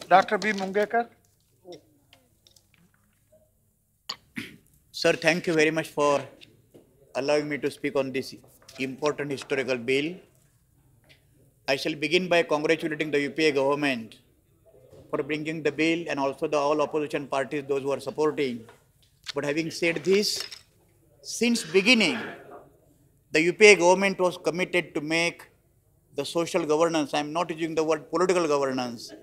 Dr. B. Mungekar. Sir, thank you very much for allowing me to speak on this important historical bill. I shall begin by congratulating the UPA government for bringing the bill and also the all opposition parties, those who are supporting. But having said this, since beginning, the UPA government was committed to make the social governance, I am not using the word political governance,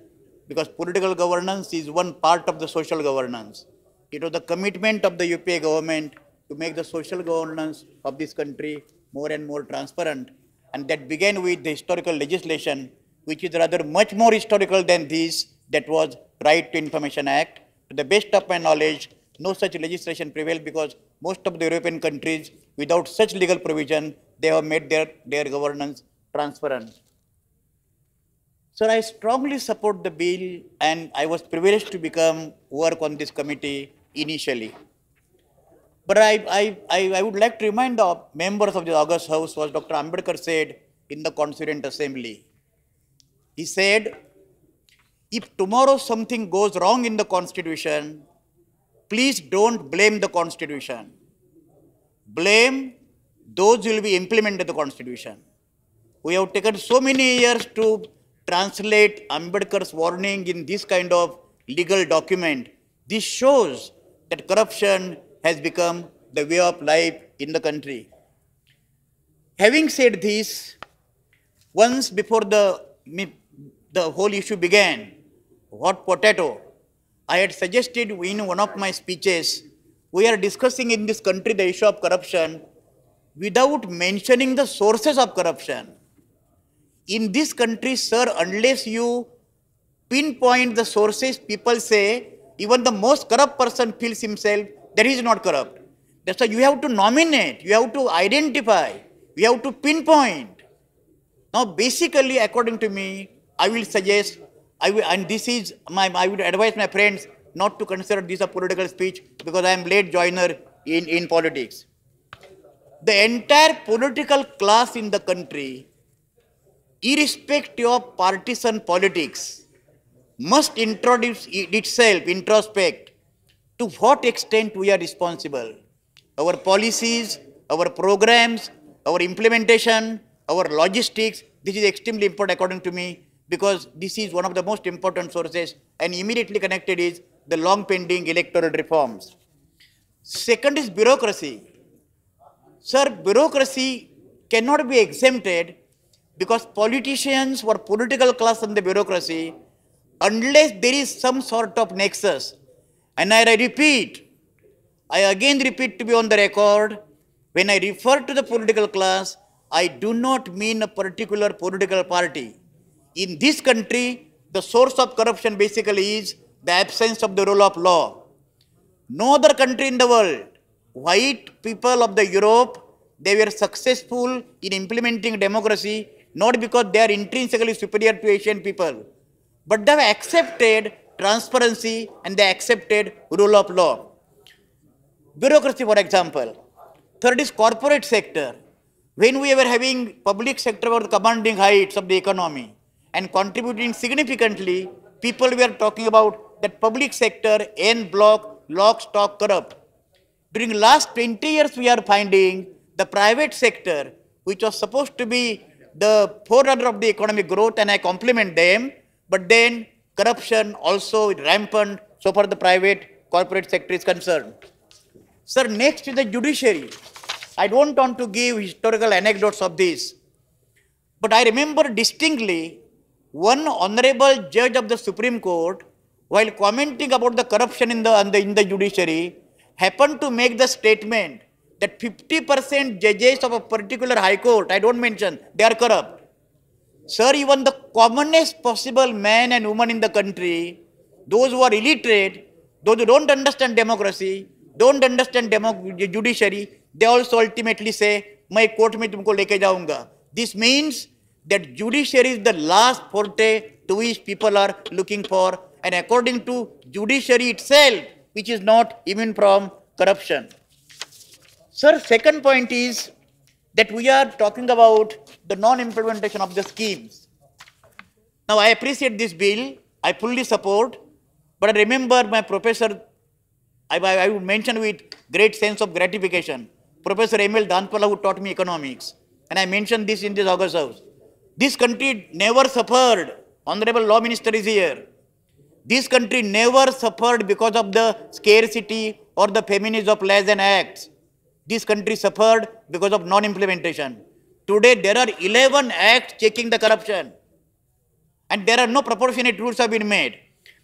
because political governance is one part of the social governance. It was the commitment of the UPA government to make the social governance of this country more and more transparent. And that began with the historical legislation, which is rather much more historical than this, that was Right to Information Act. To the best of my knowledge, no such legislation prevailed because most of the European countries, without such legal provision, they have made their governance transparent. Sir, I strongly support the bill and I was privileged to work on this committee initially. But I would like to remind the members of the August House what Dr. Ambedkar said in the Constituent Assembly. He said, if tomorrow something goes wrong in the Constitution, please don't blame the Constitution. Blame those who will be implementing the Constitution. We have taken so many years to translate Ambedkar's warning in this kind of legal document. This shows that corruption has become the way of life in the country. Having said this, once before the whole issue began, hot potato, I had suggested in one of my speeches, we are discussing in this country the issue of corruption without mentioning the sources of corruption. In this country, sir, unless you pinpoint the sources, people say, even the most corrupt person feels himself that he is not corrupt. That's why you have to nominate, you have to identify, you have to pinpoint. Now, basically, according to me, I will suggest, I would advise my friends not to consider this a political speech because I am late joiner in politics. The entire political class in the country, irrespective of partisan politics, must introduce itself, introspect, to what extent we are responsible. Our policies, our programs, our implementation, our logistics, this is extremely important according to me because this is one of the most important sources and immediately connected is the long pending electoral reforms. Second is bureaucracy. Sir, bureaucracy cannot be exempted because politicians or political class in the bureaucracy, unless there is some sort of nexus, and I again repeat to be on the record, when I refer to the political class, I do not mean a particular political party. In this country, the source of corruption basically is the absence of the rule of law. No other country in the world, white people of the Europe, they were successful in implementing democracy, not because they are intrinsically superior to Asian people, but they have accepted transparency and they accepted rule of law. Bureaucracy, for example. Third is corporate sector. When we were having public sector were the commanding heights of the economy and contributing significantly, people were talking about that public sector en bloc, lock, stock, corrupt. During last 20 years, we are finding the private sector, which was supposed to be the forerunner of the economic growth, and I compliment them, but then corruption also rampant so far the private corporate sector is concerned. Sir, next is the judiciary. I don't want to give historical anecdotes of this, but I remember distinctly one honorable judge of the Supreme Court, while commenting about the corruption in the judiciary, happened to make the statement that 50% judges of a particular high court, I don't mention, they are corrupt. Sir, even the commonest possible man and woman in the country, those who are illiterate, those who don't understand democracy, don't understand judiciary, they also ultimately say, "मैं court में तुमको लेके जाऊंगा." This means that judiciary is the last forte to which people are looking for, and according to judiciary itself, which is not immune from corruption. Sir, second point is that we are talking about the non-implementation of the schemes. Now, I appreciate this bill. I fully support, but I remember my professor, I would mention with great sense of gratification, Professor M.L. Danpala, who taught me economics, and I mentioned this in this August House. This country never suffered, Honorable Law Minister is here, this country never suffered because of the scarcity or the feminism of laws and acts. This country suffered because of non-implementation. Today there are 11 acts checking the corruption, and there are no proportionate rules have been made.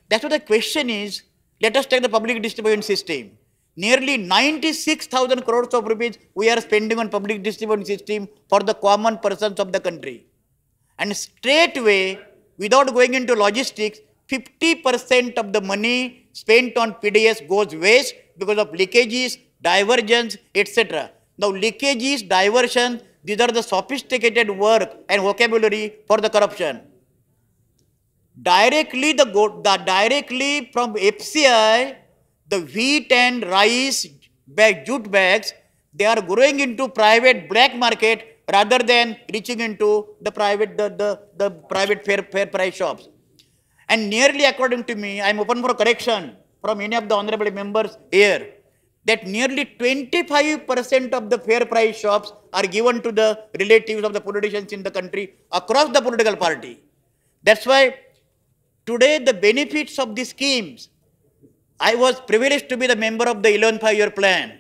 That's what the question is. Let us take the public distribution system. Nearly 96,000 crores of rupees we are spending on public distribution system for the common persons of the country. And straightway, without going into logistics, 50% of the money spent on PDS goes waste because of leakages, diversions, etc. Now, leakages, diversions, these are the sophisticated work and vocabulary for the corruption. Directly from FCI, the wheat and rice jute bags, they are growing into private black market rather than reaching into the private fair price shops. And nearly, according to me, I am open for correction from any of the honorable members here, that nearly 25% of the fair price shops are given to the relatives of the politicians in the country across the political party. That's why today the benefits of these schemes, I was privileged to be the member of the 11th 5-year plan.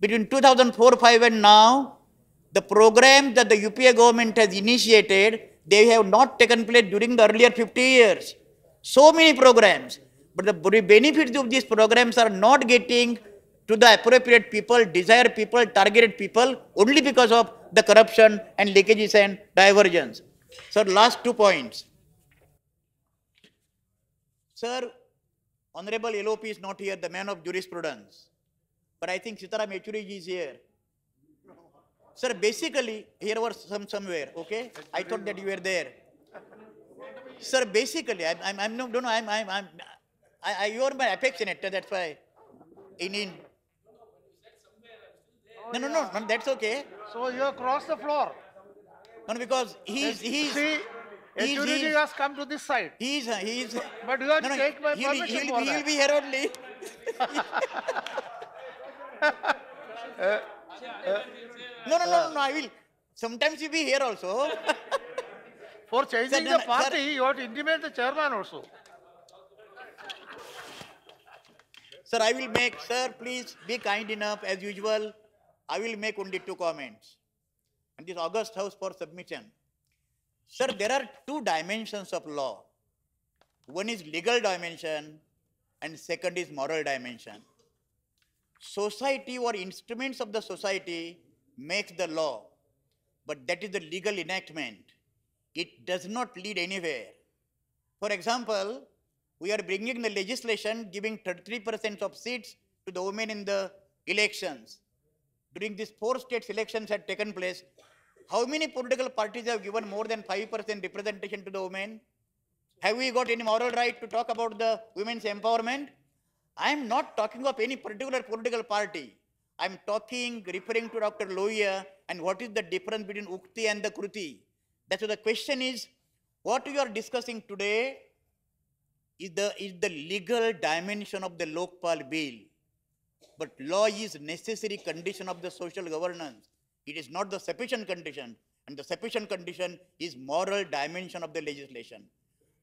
Between 2004-5 and now, the programs that the UPA government has initiated, they have not taken place during the earlier 50 years. So many programs, but the benefits of these programs are not getting to the appropriate people, desired people, targeted people, only because of the corruption and leakages and divergence. So last 2 points. Sir, Honorable LOP is not here, the man of jurisprudence. But I think Sitaram Yechuriji is here. Sir, basically, here was somewhere, okay? I thought that you were there. Sir, basically, you are my affectionate, that's why. No, that's okay. So you have crossed the floor. No, because See, Yechuriji has come to this side. He's. But you have to take my permission for He'll that. be here only. No, I will. Sometimes he'll be here also. For changing Sir, the party, you have to intimate the chairman also. Sir, I will make, sir, please be kind enough, as usual. I will make only 2 comments. And this August House for submission. Sir, there are 2 dimensions of law. One is legal dimension, and second is moral dimension. Society or instruments of the society makes the law, but that is the legal enactment. It does not lead anywhere. For example, we are bringing the legislation giving 33% of seats to the women in the elections. During these 4 states elections had taken place, how many political parties have given more than 5% representation to the women? Have we got any moral right to talk about the women's empowerment? I am not talking of any particular political party. I am referring to Dr. Lohia and what is the difference between Ukti and the Kruti. That's why the question is, what we are discussing today is the legal dimension of the Lokpal bill. But law is necessary condition of the social governance. It is not the sufficient condition. And the sufficient condition is moral dimension of the legislation.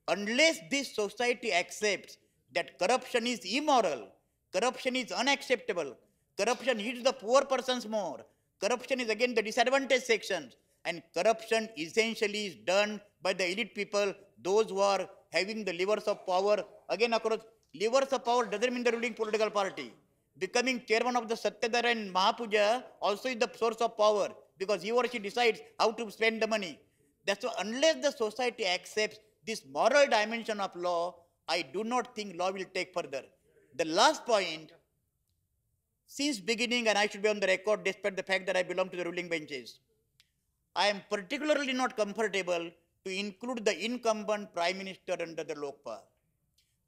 Unless this society accepts that corruption is immoral, corruption is unacceptable, corruption hits the poor persons more, corruption is again the disadvantaged sections, and corruption essentially is done by the elite people, those who are having the levers of power. Again, across levers of power doesn't mean the ruling political party. Becoming chairman of the Satyadhara and Mahapuja also is the source of power, because he or she decides how to spend the money. That's why unless the society accepts this moral dimension of law, I do not think law will take further. The last point, since beginning, and I should be on the record despite the fact that I belong to the ruling benches, I am particularly not comfortable to include the incumbent Prime Minister under the Lokpal.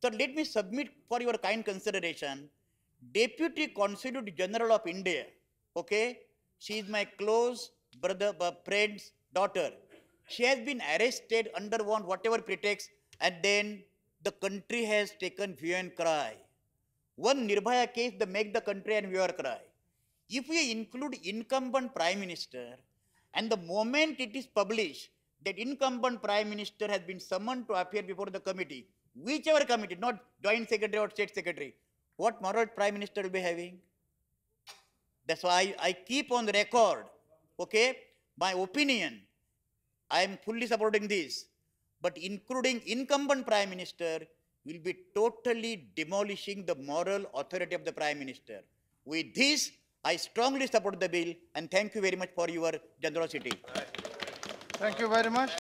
So let me submit for your kind consideration, Deputy Consul General of India, okay? She is my close friend's daughter. She has been arrested under whatever pretext, and then the country has taken hue and cry. One Nirbhaya case, they make the country and hue and cry. If we include incumbent Prime Minister, and the moment it is published that incumbent Prime Minister has been summoned to appear before the committee, whichever committee, not Joint Secretary or State Secretary, what moral Prime Minister will be having? That's why I keep on record, okay, my opinion. I am fully supporting this, but including incumbent Prime Minister will be totally demolishing the moral authority of the Prime Minister. With this, I strongly support the bill and thank you very much for your generosity. Thank you very much.